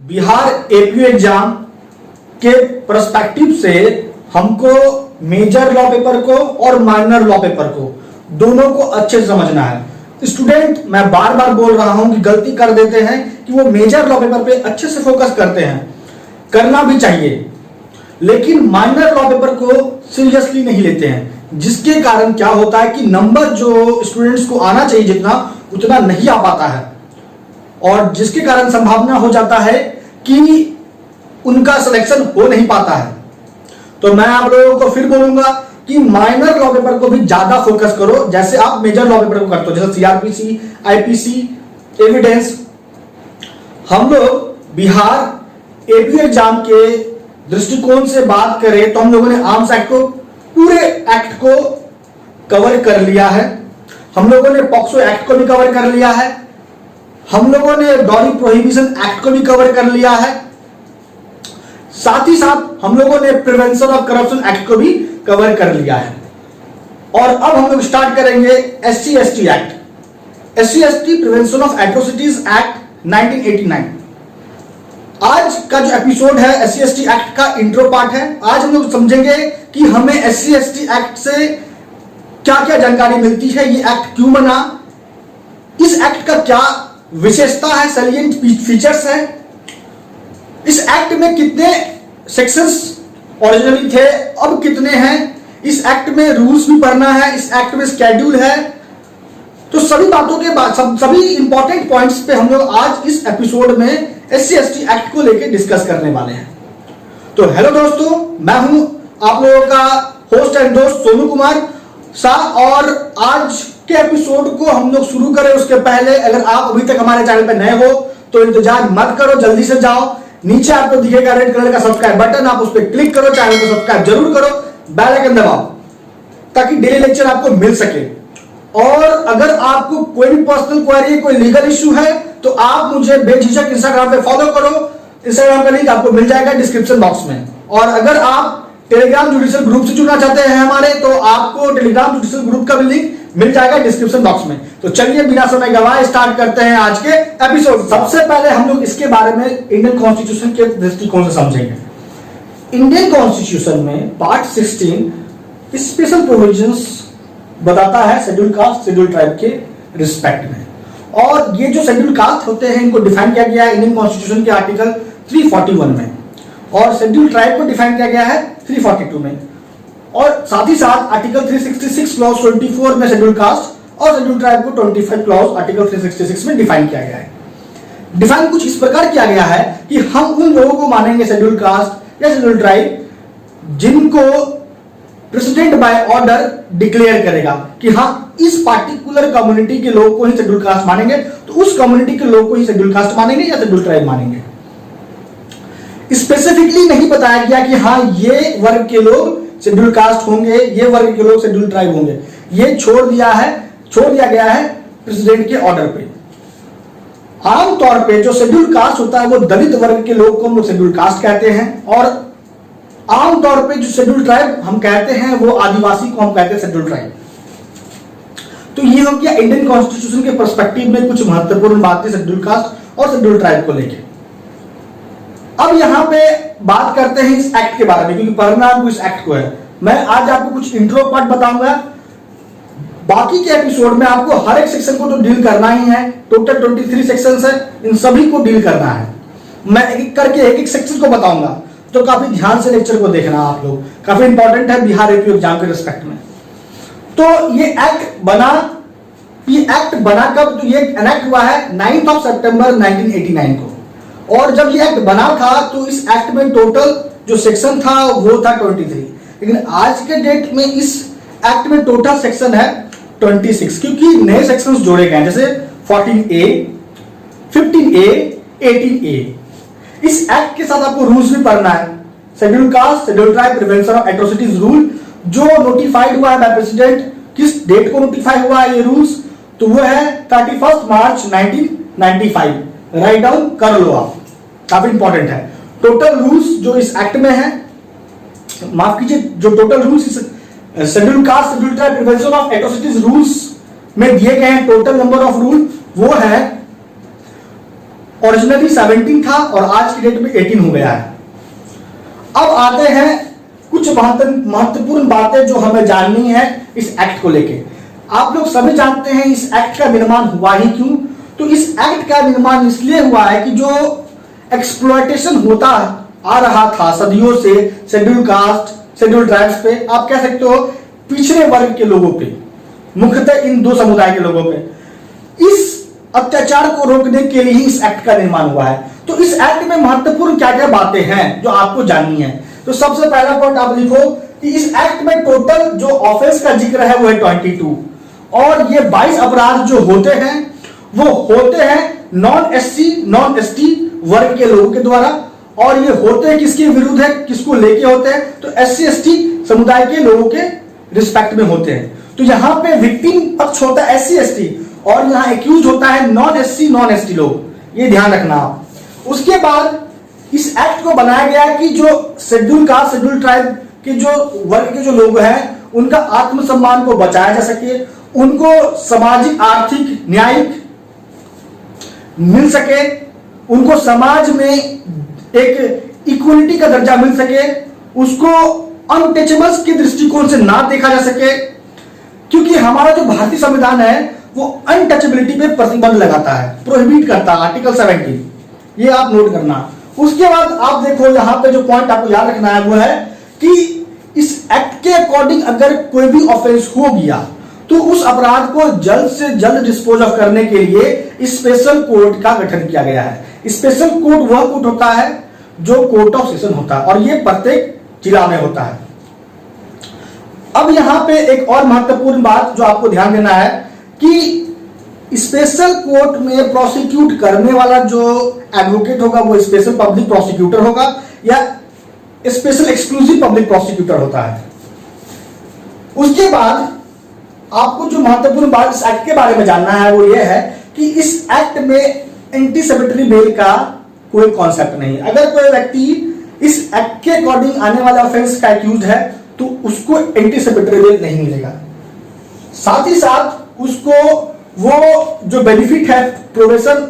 Bihar APU exam के perspective से हमको मेजर लॉ पेपर को और माइनर लॉ पेपर को दोनों को अच्छे से समझना है। स्टूडेंट, मैं बार बार बोल रहा हूं कि गलती कर देते हैं कि वो मेजर लॉ पेपर पे अच्छे से फोकस करते हैं, करना भी चाहिए, लेकिन माइनर लॉ पेपर को सीरियसली नहीं लेते हैं, जिसके कारण क्या होता है कि नंबर जो स्टूडेंट्स को आना चाहिए जितना उतना नहीं आ पाता है, और जिसके कारण संभावना हो जाता है कि उनका सिलेक्शन हो नहीं पाता है। तो मैं आप लोगों को फिर बोलूंगा कि माइनर लॉ पेपर को भी ज्यादा फोकस करो, जैसे आप मेजर लॉ पेपर को करते हो, जैसे सीआरपीसी, आईपीसी, एविडेंस। हम लोग बिहार एपीयू एग्जाम के दृष्टिकोण से बात करें तो हम लोगों ने आर्म्स एक्ट को पूरे एक्ट को कवर कर लिया है, हम लोगों ने पॉक्सो एक्ट को भी कवर कर लिया है, हम लोगों ने डॉरी प्रोहिबिशन एक्ट को भी कवर कर लिया है, साथ ही साथ हम लोगों ने प्रिवेंशन ऑफ करप्शन एक्ट को भी कवर कर लिया है। और अब हम लोग स्टार्ट करेंगे SC ST act, SC ST prevention of atrocities act 1989। आज का जो एपिसोड है एससी एसटी एक्ट का इंट्रो पार्ट है। आज हम लोग समझेंगे कि हमें एससी एसटी एक्ट से क्या क्या जानकारी मिलती है, ये एक्ट क्यों बना, इस एक्ट का क्या विशेषता है, सैलिएंट फीचर्स है, इस एक्ट में कितने सेक्शंस ओरिजिनली थे, अब कितने हैं, इस एक्ट में रूल्स भी पढ़ना है, इस एक्ट में शेड्यूल है। तो सभी बातों के बाद सभी इंपॉर्टेंट पॉइंट्स पे हम लोग आज इस एपिसोड में एससी एसटी एक्ट को लेकर डिस्कस करने वाले हैं। तो हेलो दोस्तों, मैं हूं आप लोगों का होस्ट एंड दोस्त सोनू कुमार शाह, और आज के एपिसोड को हम लोग शुरू करें उसके पहले अगर आप अभी तक हमारे चैनल पर नए हो तो इंतजार मत करो, जल्दी से जाओ, नीचे आपको दिखेगा रेड कलर का सब्सक्राइब बटन, आप उस पर क्लिक करो, चैनल को सब्सक्राइब जरूर करो, बेल आइकन दबाओ ताकि डेली लेक्चर आपको मिल सके। और अगर आपको कोई भी पर्सनल क्वेरी, कोई लीगल इश्यू है तो आप मुझे बेझिझक इंस्टाग्राम पे फॉलो करो, इंस्टाग्राम का लिंक आपको मिल जाएगा डिस्क्रिप्शन बॉक्स में। और अगर आप टेलीग्राम जुडिशियल ग्रुप से जुड़ना चाहते हैं हमारे, तो आपको टेलीग्राम जुडिशियल ग्रुप का भी लिंक मिल जाएगा डिस्क्रिप्शन बॉक्स में। तो चलिए बिना समय गवाए स्टार्ट करते हैं आज के एपिसोड। सबसे पहले हम लोग इसके बारे में इंडियन कॉन्स्टिट्यूशन के दृष्टिकोण से समझेंगे। इंडियन कॉन्स्टिट्यूशन में पार्ट 16 स्पेशल प्रोविजंस बताता है शेड्यूल कास्ट, शेड्यूल ट्राइब के रिस्पेक्ट में, और ये जो शेड्यूल कास्ट होते हैं इनको डिफाइन किया गया है इंडियन कॉन्स्टिट्यूशन के आर्टिकल 341 में, और शेड्यूल ट्राइब को डिफाइन किया गया है 342 में, और साथ ही साथ आर्टिकल 366 क्लॉज 24 में शेड्यूल कास्ट और शेड्यूल ट्राइब को 25 क्लॉज आर्टिकल 366 में डिफाइन किया गया है। डिफाइन कुछ इस प्रकार किया गया है कि हम उन लोगों को मानेंगे शेड्यूल कास्ट या शेड्यूल ट्राइब जिनको प्रेसिडेंट बाय ऑर्डर डिक्लेयर करेगा कि हाँ इस पार्टिकुलर कम्युनिटी के लोग को ही शेड्यूल कास्ट मानेंगे, तो उस कम्युनिटी के लोग को ही शेड्यूल कास्ट मानेंगे या शेड्यूल ट्राइब मानेंगे। स्पेसिफिकली नहीं बताया गया कि हाँ ये वर्ग के लोग शेड्यूल कास्ट होंगे, ये वर्ग के लोग शेड्यूल ट्राइब होंगे, ये छोड़ दिया गया है प्रेसिडेंट के ऑर्डर पे। आमतौर पे जो शेड्यूल कास्ट होता है वो दलित वर्ग के लोग को हम लोग शेड्यूल कास्ट कहते हैं, और आमतौर पे जो शेड्यूल ट्राइब हम कहते हैं वो आदिवासी को हम कहते हैं शेड्यूल ट्राइब। तो ये हो गया इंडियन कॉन्स्टिट्यूशन के पर्सपेक्टिव में कुछ महत्वपूर्ण बातें शेड्यूल कास्ट और शेड्यूल ट्राइब को लेकर। अब यहां पे बात करते हैं इस एक्ट के बारे में, क्योंकि पढ़ना आपको इस एक्ट को है। मैं आज आपको कुछ इंट्रो पार्ट बताऊंगा, बाकी के एपिसोड में आपको हर एक सेक्शन को तो डील करना ही है। टोटल 23 सेक्शंस है, इन सभी को डील करना है। मैं एक एक करके एक एक सेक्शन को बताऊंगा, तो काफी ध्यान से लेक्चर को देखना आप लोग, काफी इंपॉर्टेंट है बिहार एपीयू एग्जाम के रिस्पेक्ट में। तो ये एक्ट बना कब? तो ये एनेक्ट हुआ है 9 सितंबर 1989 को, और जब ये एक्ट बना था तो इस एक्ट में टोटल जो सेक्शन था वो था 23, लेकिन आज के डेट में इस एक्ट में टोटल सेक्शन है 26, क्योंकि नए सेक्शंस जोड़े गए हैं, जैसे 14A, 15A, 18A। इस एक्ट के साथ आपको रूल्स भी पढ़ना है। Schedule caste, schedule tribe prevention of atrocities rule जो नोटिफाइड हुआ है बाय प्रेसिडेंट, किस डेट को नोटिफाई हुआ है ये रूल्स? तो वो है 31 मार्च 1995। राइट डाउन कर लो आप, काफी इंपॉर्टेंट है। टोटल रूल्स जो इस एक्ट में है, माफ कीजिए, जो total rules schedule caste, schedule tribe prevention of atrocities rules में दिए गए हैं टोटल नंबर ऑफ रूल वो है ओरिजिनली 17 था और आज की डेट में 18 हो गया है। अब आते हैं कुछ महत्वपूर्ण बातें जो हमें जाननी है इस एक्ट को लेके। आप लोग सभी जानते हैं इस एक्ट का निर्माण हुआ ही क्यों। तो इस एक्ट का निर्माण इसलिए हुआ है कि जो एक्सप्लॉयटेशन होता आ रहा था सदियों से शेड्यूल कास्ट शेड्यूल ट्राइब्स पे, आप कह सकते हो पिछड़े वर्ग के लोगों पे, मुख्यतः इन दो समुदाय के लोगों पे, इस अत्याचार को रोकने के लिए ही इस एक्ट का निर्माण हुआ है। तो इस एक्ट में महत्वपूर्ण क्या क्या बातें हैं जो आपको जाननी है। तो सबसे पहला पॉइंट आप लिखो कि इस एक्ट में टोटल जो ऑफेंस का जिक्र है वो है 22 और ये 22 अपराध जो होते हैं वो होते हैं नॉन एससी नॉन एसटी वर्ग के लोगों के द्वारा। और ये होते हैं किसके विरुद्ध है, किसको लेके होते हैं, तो एससी एसटी समुदाय के लोगों के रिस्पेक्ट में होते हैं। तो यहां पे विक्टिम पक्ष होता है एससी एसटी और यहां एक्यूज होता है नॉन एससी नॉन एसटी लोग, ये ध्यान रखना आप। उसके बाद इस एक्ट को बनाया गया कि जो शेड्यूल कास्ट शेड्यूल ट्राइब के जो वर्ग के जो लोग हैं उनका आत्मसम्मान को बचाया जा सके, उनको सामाजिक आर्थिक न्यायिक मिल सके, उनको समाज में एक इक्वलिटी का दर्जा मिल सके, उसको अनटचेबल्स के दृष्टिकोण से ना देखा जा सके, क्योंकि हमारा जो भारतीय संविधान है वो अनटचेबिलिटी पे प्रतिबंध लगाता है, प्रोहिबिट करता है, आर्टिकल 17, ये आप नोट करना। उसके बाद आप देखो यहां पे जो पॉइंट आपको याद रखना है वो है कि इस एक्ट के अकॉर्डिंग अगर कोई भी ऑफेंस हो गया तो उस अपराध को जल्द से जल्द डिस्पोज ऑफ करने के लिए स्पेशल कोर्ट का गठन किया गया है। स्पेशल कोर्ट वह कोर्ट होता है जो कोर्ट ऑफ सेशन होता है और यह प्रत्येक जिला में होता है। अब यहां पे एक और महत्वपूर्ण बात जो आपको ध्यान देना है कि स्पेशल कोर्ट में प्रोसिक्यूट करने वाला जो एडवोकेट होगा वो स्पेशल पब्लिक प्रोसिक्यूटर होगा या स्पेशल एक्सक्लूसिव पब्लिक प्रोसिक्यूटर होता है। उसके बाद आपको जो महत्वपूर्ण बात इस एक्ट के बारे में जानना है वो ये है कि इस एक्ट में एंटीसेमेटरी बेल का कोई कॉन्सेप्ट नहीं। अगर कोई व्यक्ति इस एक्ट के अकॉर्डिंग आने वाले ऑफेंस का एक्यूज है तो उसको एंटीसेमेटरी बेल नहीं मिलेगा। साथ ही साथ उसको वो जो बेनिफिट है प्रोविजन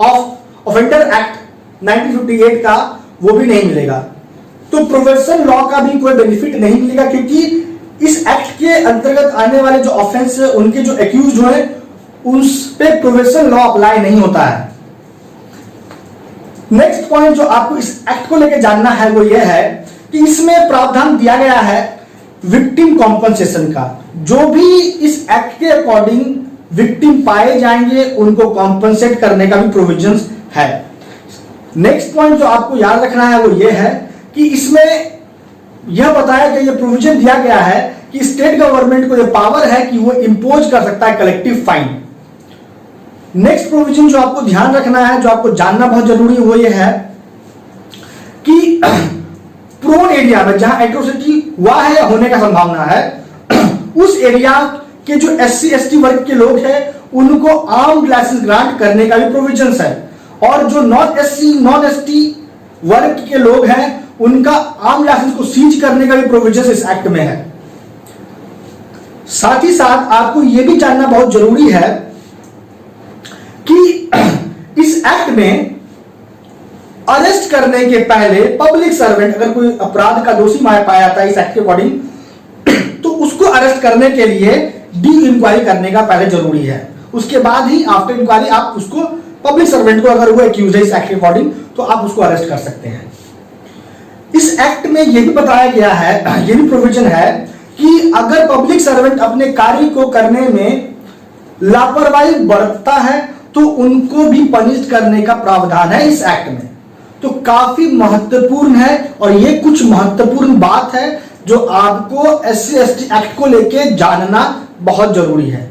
ऑफ ऑफेंडर एक्ट 1958 का वो भी नहीं मिलेगा। तो प्रोविजन लॉ का भी कोई बेनिफिट नहीं मिलेगा क्योंकि इस एक्ट के अंतर्गत आने वाले जो ऑफेंस है उनके जो एक्यूज हुए उस पे प्रोविजन लॉ अप्लाई नहीं होता है। नेक्स्ट पॉइंट जो आपको इस एक्ट को लेकर जानना है वो यह है कि इसमें प्रावधान दिया गया है विक्टिम कॉम्पनसेशन का। जो भी इस एक्ट के अकॉर्डिंग विक्टिम पाए जाएंगे उनको कॉम्पनसेट करने का भी प्रोविजंस है। नेक्स्ट पॉइंट जो आपको याद रखना है वो ये है कि इसमें यह बताया गया, यह प्रोविजन दिया गया है कि स्टेट गवर्नमेंट को यह पावर है कि वो इंपोज कर सकता है कलेक्टिव फाइन। नेक्स्ट प्रोविजन जो आपको ध्यान रखना है, जो आपको जानना बहुत जरूरी है वो ये है कि प्रोन एरिया में जहां एट्रोसिटी हुआ है या होने का संभावना है उस एरिया के जो एससी एसटी वर्ग के लोग हैं उनको आर्म्ड लाइसेंस ग्रांट करने का भी प्रोविजंस है और जो नॉन एससी नॉन एसटी वर्ग के लोग हैं उनका आर्म्ड लाइसेंस को सीज करने का भी प्रोविजंस इस एक्ट में है। साथ ही साथ आपको यह भी जानना बहुत जरूरी है कि इस एक्ट में अरेस्ट करने के पहले पब्लिक सर्वेंट अगर कोई अपराध का दोषी पाया जाता है इस एक्ट के अकॉर्डिंग तो उसको अरेस्ट करने के लिए डी इंक्वायरी करने का पहले जरूरी है। उसके बाद ही आफ्टर इंक्वायरी आप उसको पब्लिक सर्वेंट को अगर वो एक्यूज है इस एक्ट के अकॉर्डिंग तो आप उसको अरेस्ट कर सकते हैं। इस एक्ट में यह भी बताया गया है, यह भी प्रोविजन है कि अगर पब्लिक सर्वेंट अपने कार्य को करने में लापरवाही बरतता है तो उनको भी पनिश करने का प्रावधान है इस एक्ट में। तो काफी महत्वपूर्ण है और ये कुछ महत्वपूर्ण बात है जो आपको एससी एसटी एक्ट को लेके जानना बहुत जरूरी है।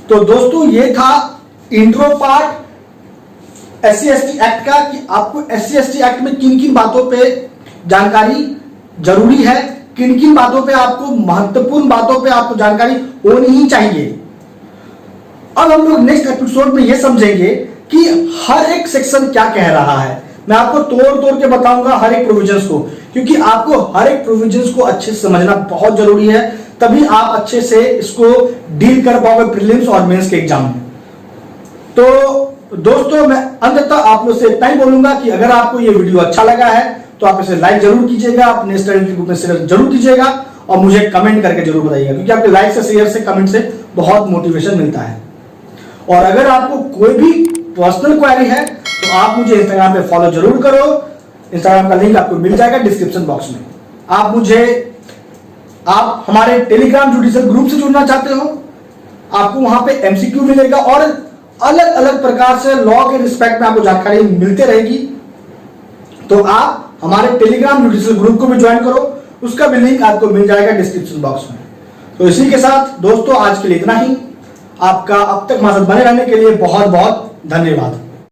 तो दोस्तों ये था intro part SC ST act का कि आपको एससी एसटी एक्ट में किन किन बातों पे जानकारी जरूरी है, किन किन बातों पे आपको महत्वपूर्ण बातों पे आपको जानकारी होनी ही चाहिए। अब हम लोग नेक्स्ट एपिसोड में यह समझेंगे कि हर एक सेक्शन क्या कह रहा है। मैं आपको तोड़ के बताऊंगा हर एक प्रोविजंस को, क्योंकि आपको हर एक प्रोविजंस को अच्छे से समझना बहुत जरूरी है तभी आप अच्छे से इसको डील कर पाओगे प्रीलिम्स और मेंस के एग्जाम में। तो दोस्तों मैं अंततः आप लोग से इतना ही बोलूंगा कि अगर आपको ये वीडियो अच्छा लगा है तो आप इसे लाइक जरूर कीजिएगा, अपने स्टडी ग्रुप में शेयर जरूर कीजिएगा और मुझे कमेंट करके जरूर बताइएगा, क्योंकि आपके लाइक से, शेयर से, कमेंट से बहुत मोटिवेशन मिलता है। और अगर आपको कोई भी पर्सनल क्वेरी है तो आप मुझे इंस्टाग्राम पे फॉलो जरूर करो। इंस्टाग्राम का लिंक आपको मिल जाएगा डिस्क्रिप्शन बॉक्स में। आप हमारे टेलीग्राम जुडिशियल ग्रुप से जुड़ना चाहते हो, आपको वहां पे एमसीक्यू मिलेगा और अलग अलग प्रकार से लॉ के रिस्पेक्ट में आपको जानकारी मिलते रहेगी। तो आप हमारे टेलीग्राम जुडिशियल ग्रुप को भी ज्वाइन करो, उसका भी लिंक आपको मिल जाएगा डिस्क्रिप्शन बॉक्स में। तो इसी के साथ दोस्तों आज के लिए इतना ही। आपका अब तक हमारे साथ बने रहने के लिए बहुत बहुत धन्यवाद।